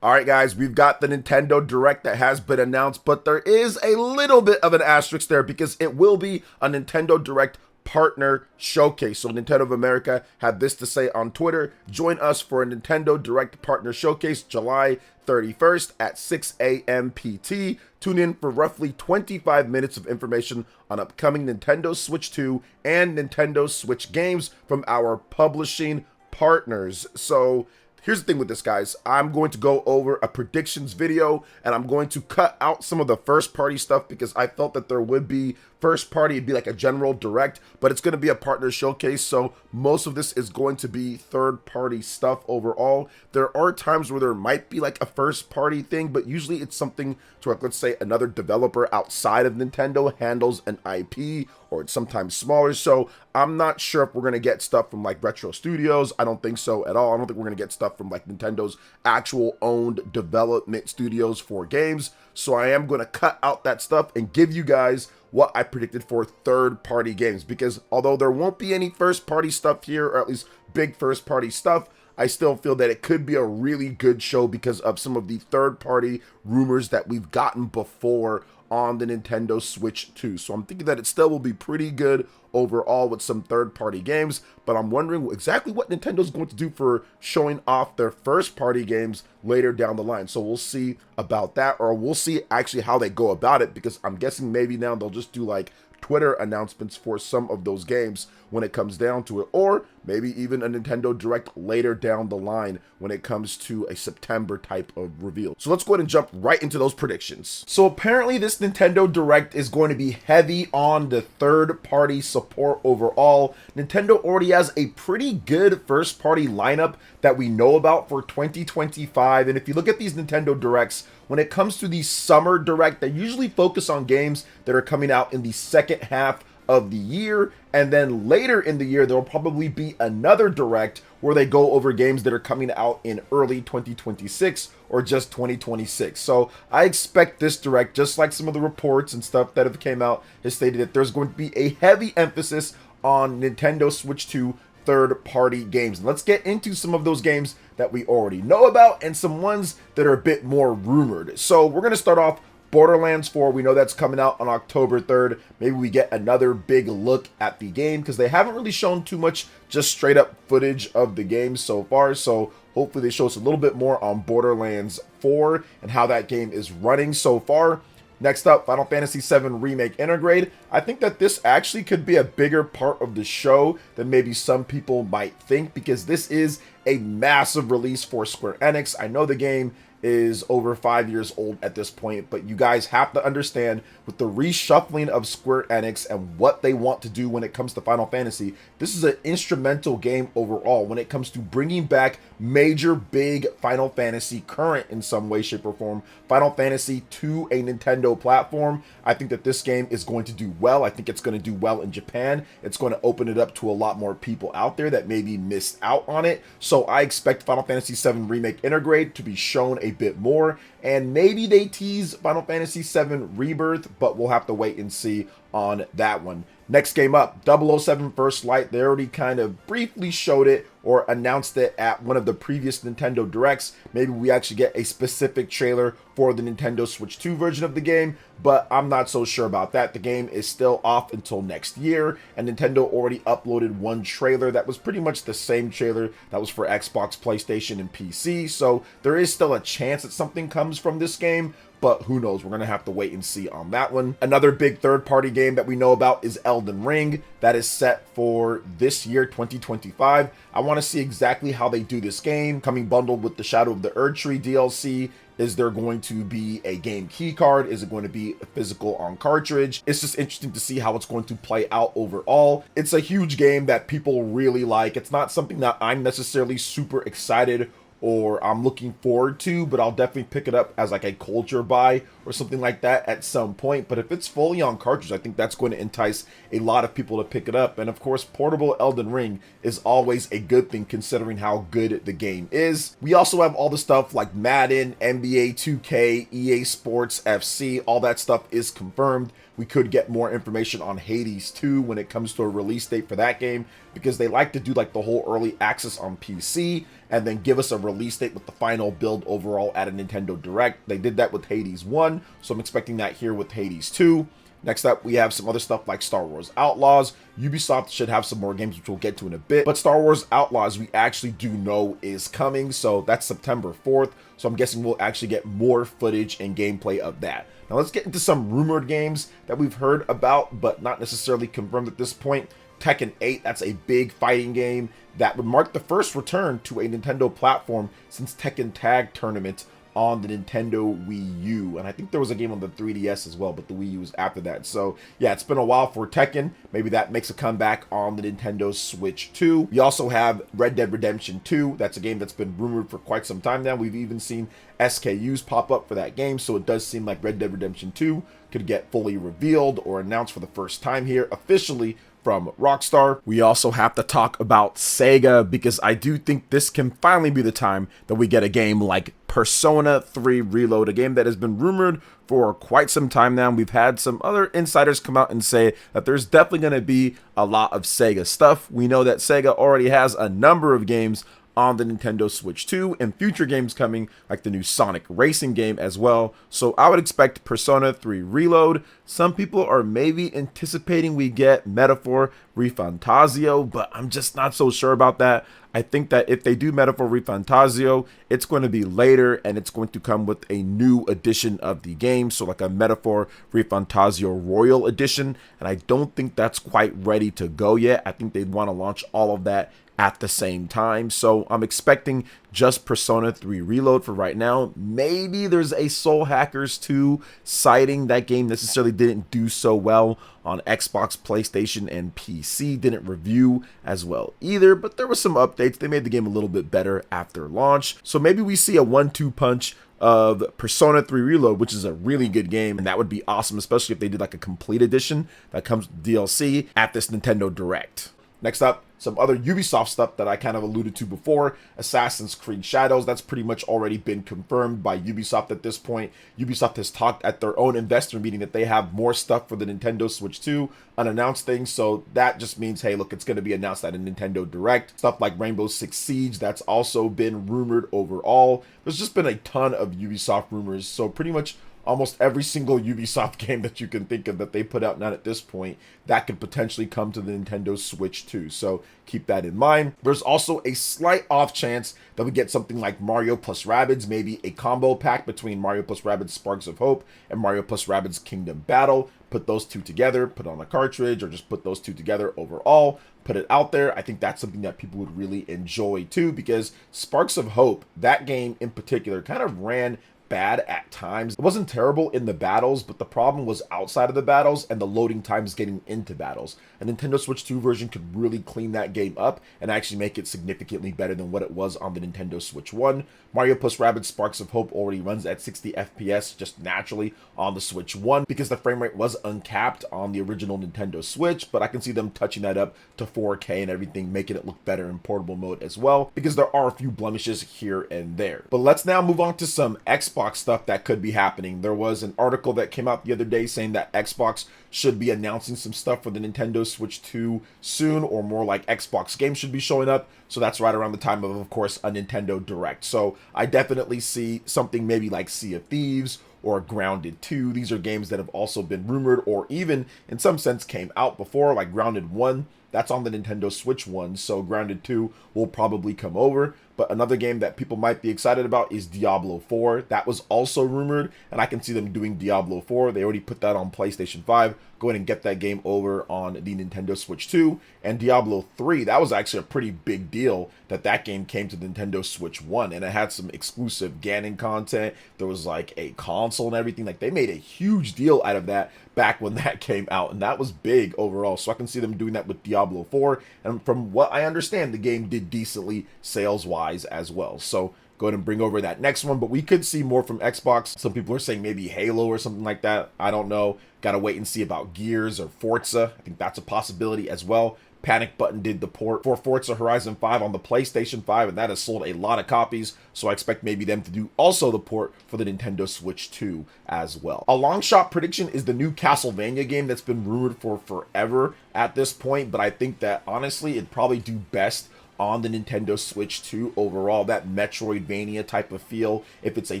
All right, guys, we've got the Nintendo Direct that has been announced, but there is a little bit of an asterisk there because it will be a Nintendo Direct partner showcase. So Nintendo of America had this to say on Twitter: join us for a Nintendo Direct partner showcase July 31st at 6 a.m. PT. Tune in for roughly 25 minutes of information on upcoming Nintendo Switch 2 and Nintendo Switch games from our publishing partners. So here's the thing with this, guys. I'm going to go over a predictions video, and I'm going to cut out some of the first party stuff because I felt that there would be first party. It'd be like a general direct, but it's going to be a partner showcase. So most of this is going to be third party stuff overall. There are times where there might be like a first party thing, but usually it's something to, like, let's say another developer outside of Nintendo handles an IP, or it's sometimes smaller. So I'm not sure if we're going to get stuff from like Retro Studios. I don't think so at all. I don't think we're going to get stuff from like Nintendo's actual owned development studios for games. So I am going to cut out that stuff and give you guys what I predicted for third-party games, because although there won't be any first-party stuff here, or at least big first-party stuff, I still feel that it could be a really good show because of some of the third-party rumors that we've gotten before on the Nintendo Switch 2. So I'm thinking that it still will be pretty good overall with some third-party games, but I'm wondering exactly what Nintendo's going to do for showing off their first-party games later down the line. So we'll see about that, or we'll see actually how they go about it, because I'm guessing maybe now they'll just do like Twitter announcements for some of those games when it comes down to it, or maybe even a Nintendo Direct later down the line when it comes to a September type of reveal. So let's go ahead and jump right into those predictions. So apparently this Nintendo Direct is going to be heavy on the third-party support overall. Nintendo already has a pretty good first-party lineup that we know about for 2025, and if you look at these Nintendo Directs, when it comes to the Summer Direct, they usually focus on games that are coming out in the second half of the year, and then later in the year there'll probably be another direct where they go over games that are coming out in early 2026 or just 2026. So I expect this direct, just like some of the reports and stuff that have came out, has stated that there's going to be a heavy emphasis on Nintendo Switch 2 third-party games. And let's get into some of those games that we already know about and some ones that are a bit more rumored. So we're going to start off Borderlands 4, we know that's coming out on October 3rd. Maybe we get another big look at the game, because they haven't really shown too much just straight up footage of the game so far. So hopefully they show us a little bit more on Borderlands 4 and how that game is running so far. Next up, Final Fantasy VII Remake Intergrade. I think that this actually could be a bigger part of the show than maybe some people might think, because this is a massive release for Square Enix. I know the game is over 5 years old at this point, but you guys have to understand, with the reshuffling of Square Enix and what they want to do when it comes to Final Fantasy, this is an instrumental game overall when it comes to bringing back major big Final Fantasy current in some way, shape, or form, Final Fantasy to a Nintendo platform. I think that this game is going to do well. I think it's going to do well in Japan. It's going to open it up to a lot more people out there that maybe missed out on it. So I expect Final Fantasy VII Remake Intergrade to be shown a bit more, and maybe they tease Final Fantasy VII Rebirth, but we'll have to wait and see on that one. Next game up, 007 First Light. They already kind of briefly showed it or announced it at one of the previous Nintendo Directs. Maybe we actually get a specific trailer for the Nintendo Switch 2 version of the game, but I'm not so sure about that. The game is still off until next year, and Nintendo already uploaded one trailer that was pretty much the same trailer that was for Xbox, PlayStation, and PC, so there is still a chance that something comes from this game, but who knows? We're going to have to wait and see on that one. Another big third-party game that we know about is Elden Ring. That is set for this year, 2025. I want to see exactly how they do this game, coming bundled with the Shadow of the Erdtree DLC. Is there going to be a game key card? Is it going to be physical on cartridge? It's just interesting to see how it's going to play out overall. It's a huge game that people really like. It's not something that I'm necessarily super excited or I'm looking forward to, but I'll definitely pick it up as like a culture buy or something like that at some point. But if it's fully on cartridge, I think that's going to entice a lot of people to pick it up. And of course, portable Elden Ring is always a good thing considering how good the game is. We also have all the stuff like Madden, NBA 2K, EA Sports FC, all that stuff is confirmed. we could get more information on Hades 2 when it comes to a release date for that game, because they like to do like the whole early access on PC and then give us a release date with the final build overall at a Nintendo Direct. They did that with Hades 1, so I'm expecting that here with Hades 2. Next up, we have some other stuff like Star Wars Outlaws. Ubisoft should have some more games, which we'll get to in a bit. But Star Wars Outlaws, we actually do know is coming. So that's September 4th. So I'm guessing we'll actually get more footage and gameplay of that. Now let's get into some rumored games that we've heard about, but not necessarily confirmed at this point. Tekken 8, that's a big fighting game that would mark the first return to a Nintendo platform since Tekken Tag Tournament on the Nintendo Wii U, and I think there was a game on the 3DS as well, but the Wii U was after that. So yeah, it's been a while for Tekken. Maybe that makes a comeback on the Nintendo Switch 2. We also have Red Dead Redemption 2. That's a game that's been rumored for quite some time now. We've even seen SKUs pop up for that game, so it does seem like Red Dead Redemption 2 could get fully revealed or announced for the first time here officially from Rockstar. We also have to talk about Sega, because I do think this can finally be the time that we get a game like Persona 3 Reload, a game that has been rumored for quite some time now. We've had some other insiders come out and say that there's definitely going to be a lot of Sega stuff. We know that Sega already has a number of games on the Nintendo Switch 2 and future games coming, like the new Sonic Racing game as well. So I would expect Persona 3 Reload. Some people are maybe anticipating we get Metaphor ReFantazio, but I'm just not so sure about that. I think that if they do Metaphor ReFantazio, it's going to be later and it's going to come with a new edition of the game. So like a Metaphor ReFantazio Royal Edition. And I don't think that's quite ready to go yet. I think they'd want to launch all of that at the same time. So I'm expecting just Persona 3 Reload for right now. Maybe there's a Soul Hackers 2 sighting. That game necessarily didn't do so well on Xbox, PlayStation, and PC. Didn't review as well either, but there were some updates. They made the game a little bit better after launch. So maybe we see a 1-2 punch of Persona 3 Reload, which is a really good game, and that would be awesome, especially if they did like a complete edition that comes with DLC at this Nintendo Direct. Next up, some other Ubisoft stuff that I kind of alluded to before. Assassin's Creed Shadows, that's pretty much already been confirmed by Ubisoft at this point. Ubisoft has talked at their own investor meeting that they have more stuff for the Nintendo Switch 2, unannounced things, so that just means, hey, look, it's going to be announced at a Nintendo Direct. Stuff like Rainbow Six Siege, that's also been rumored overall. There's just been a ton of Ubisoft rumors, so pretty much almost every single Ubisoft game that you can think of that they put out now at this point, that could potentially come to the Nintendo Switch 2. So keep that in mind. There's also a slight off chance that we get something like Mario plus Rabbids, maybe a combo pack between Mario plus Rabbids Sparks of Hope and Mario plus Rabbids Kingdom Battle. Put those two together, put on a cartridge, or just put those two together overall. Put it out there. I think that's something that people would really enjoy too, because Sparks of Hope, that game in particular, kind of ran bad at times. It wasn't terrible in the battles, but the problem was outside of the battles and the loading times getting into battles. A Nintendo Switch 2 version could really clean that game up and actually make it significantly better than what it was on the Nintendo Switch 1. Mario plus Rabbids Sparks of Hope already runs at 60 FPS just naturally on the Switch 1 because the frame rate was uncapped on the original Nintendo Switch, but I can see them touching that up to 4K and everything, making it look better in portable mode as well, because there are a few blemishes here and there. But let's now move on to some Xbox stuff that could be happening. There was an article that came out the other day saying that Xbox should be announcing some stuff for the Nintendo Switch 2 soon, or more like Xbox games should be showing up. So that's right around the time of course, a Nintendo Direct. So I definitely see something maybe like Sea of Thieves or Grounded 2. These are games that have also been rumored or even in some sense came out before, like Grounded 1. That's on the Nintendo Switch 1, so Grounded 2 will probably come over. But another game that people might be excited about is Diablo 4. That was also rumored, and I can see them doing Diablo 4. They already put that on PlayStation 5. Go ahead and get that game over on the Nintendo Switch 2. And Diablo 3, that was actually a pretty big deal that that game came to the Nintendo Switch 1. And it had some exclusive Ganon content. There was like a console and everything. Like they made a huge deal out of that back when that came out. And that was big overall. So I can see them doing that with Diablo 4. And from what I understand, the game did decently sales-wise as well. So go ahead and bring over that next one. But we could see more from Xbox. Some people are saying maybe Halo or something like that. I don't know. Got to wait and see about Gears or Forza. I think that's a possibility as well. Panic Button did the port for Forza Horizon 5 on the PlayStation 5, and that has sold a lot of copies, so I expect maybe them to do also the port for the Nintendo Switch 2 as well. A long shot prediction is the new Castlevania game that's been rumored for forever at this point, but I think that honestly it'd probably do best on the Nintendo Switch 2 overall. That Metroidvania type of feel. If it's a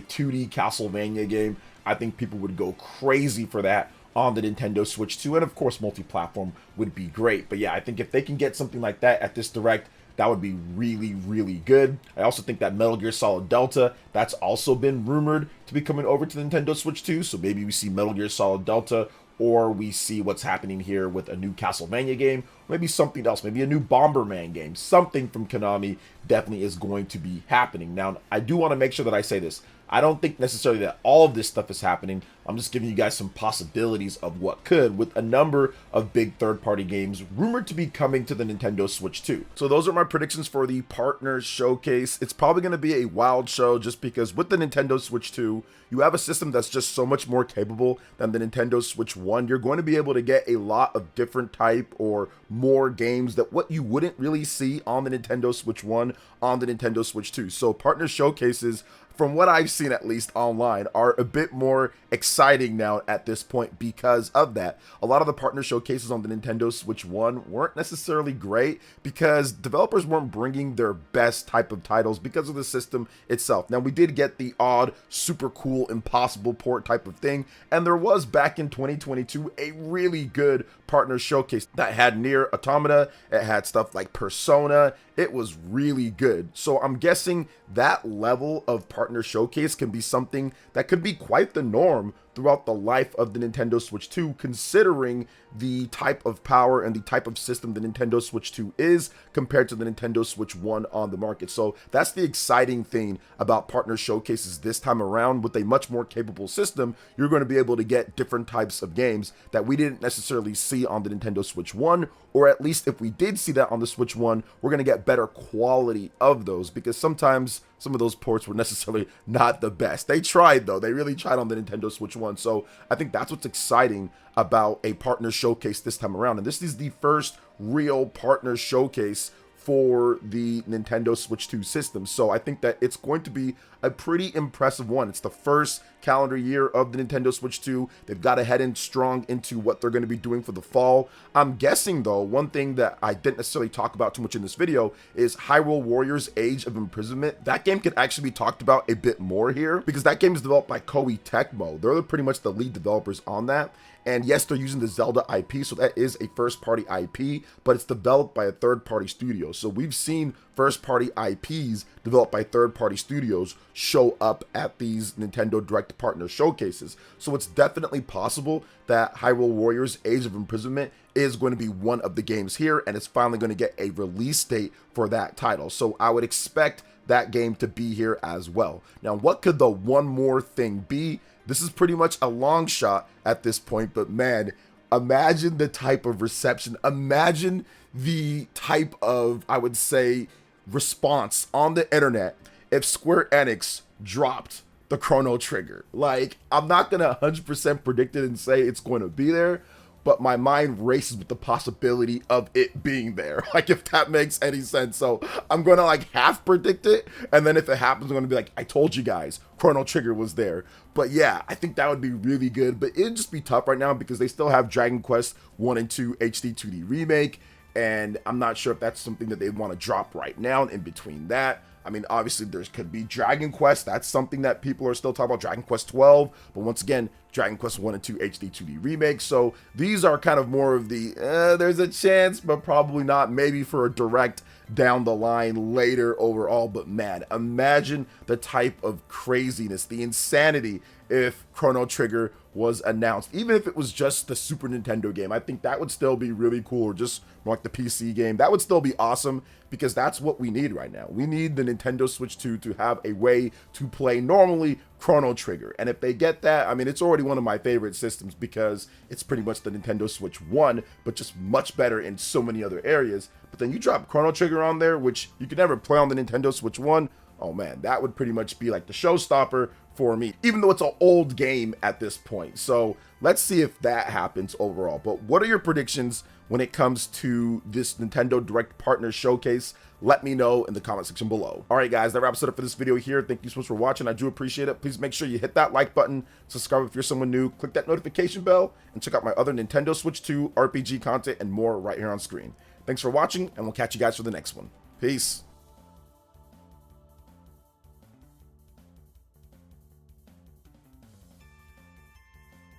2D Castlevania game, I think people would go crazy for that on the Nintendo Switch 2, and of course multi-platform would be great. But yeah, I think if they can get something like that at this Direct, that would be really, really good. I also think that Metal Gear Solid Delta, that's also been rumored to be coming over to the Nintendo Switch 2, so maybe we see Metal Gear Solid Delta, or we see what's happening here with a new Castlevania game, maybe something else, maybe a new Bomberman game. Something from Konami definitely is going to be happening. Now, I do want to make sure that I say this. I don't think necessarily that all of this stuff is happening. I'm just giving you guys some possibilities of what could, with a number of big third-party games rumored to be coming to the Nintendo Switch 2. So those are my predictions for the Partner Showcase. It's probably going to be a wild show just because with the Nintendo Switch 2, you have a system that's just so much more capable than the Nintendo Switch 1. You're going to be able to get a lot of different type or more games that what you wouldn't really see on the Nintendo Switch 1 on the Nintendo Switch 2. So Partner Showcases, from what I've seen at least online, are a bit more exciting now at this point because of that. A lot of the partner showcases on the Nintendo Switch 1 weren't necessarily great because developers weren't bringing their best type of titles because of the system itself. Now, we did get the odd, super cool, impossible port type of thing, and there was back in 2022 a really good partner showcase that had Nier Automata, it had stuff like Persona. It was really good. So I'm guessing that level of partner showcase can be something that could be quite the norm throughout the life of the Nintendo Switch 2, considering the type of power and the type of system the Nintendo Switch 2 is compared to the Nintendo Switch 1 on the market. So that's the exciting thing about partner showcases this time around. With a much more capable system, you're going to be able to get different types of games that we didn't necessarily see on the Nintendo Switch 1, or at least if we did see that on the Switch 1, we're going to get better quality of those, because sometimes some of those ports were necessarily not the best. They tried though, they really tried on the Nintendo Switch 1. So I think that's what's exciting about a partner showcase this time around. And this is the first real partner showcase for the Nintendo Switch 2 system. So I think that it's going to be a pretty impressive one. It's the first calendar year of the Nintendo Switch 2. They've got to head in strong into what they're going to be doing for the fall. I'm guessing though, one thing that I didn't necessarily talk about too much in this video is Hyrule Warriors Age of Imprisonment. That game could actually be talked about a bit more here because that game is developed by Koei Tecmo. They're pretty much the lead developers on that. And yes, they're using the Zelda IP, so that is a first-party IP, but it's developed by a third-party studio. So we've seen first-party IPs developed by third-party studios show up at these Nintendo Direct Partner Showcases. So it's definitely possible that Hyrule Warriors Age of Imprisonment is going to be one of the games here, and it's finally going to get a release date for that title. So I would expect that game to be here as well. Now, what could the one more thing be? This is pretty much a long shot at this point, but man, imagine the type of reception. Imagine the type of, I would say, response on the internet if Square Enix dropped the Chrono Trigger. Like, I'm not going to 100% predict it and say it's going to be there, but my mind races with the possibility of it being there. Like, if that makes any sense. So I'm going to like half predict it. And then if it happens, I'm going to be like, I told you guys, Chrono Trigger was there. But yeah, I think that would be really good. But it'd just be tough right now because they still have Dragon Quest 1 and 2 HD 2D Remake. And I'm not sure if that's something that they want to drop right now in between that. I mean, obviously, there could be Dragon Quest. That's something that people are still talking about, Dragon Quest 12. But once again, Dragon Quest 1 and 2 HD 2D Remake. So these are kind of more of the, there's a chance, but probably not. Maybe for a direct down the line later overall. But man, imagine the type of craziness, the insanity if Chrono Trigger was announced. Even if it was just the Super Nintendo game, I think that would still be really cool, or just like the PC game. That would still be awesome because that's what we need right now. We need the Nintendo Switch 2 to have a way to play normally Chrono Trigger. And if they get that, I mean, it's already one of my favorite systems because it's pretty much the Nintendo Switch 1, but just much better in so many other areas. But then you drop Chrono Trigger on there, which you could never play on the Nintendo Switch 1. Oh man, that would pretty much be like the showstopper for me, even though it's an old game at this point. So let's see if that happens overall. But what are your predictions when it comes to this Nintendo Direct Partner Showcase, let me know in the comment section below. All right, guys, that wraps it up for this video here. Thank you so much for watching. I do appreciate it. Please make sure you hit that like button, subscribe if you're someone new, click that notification bell, and check out my other Nintendo Switch 2 RPG content and more right here on screen. Thanks for watching, and we'll catch you guys for the next one. Peace.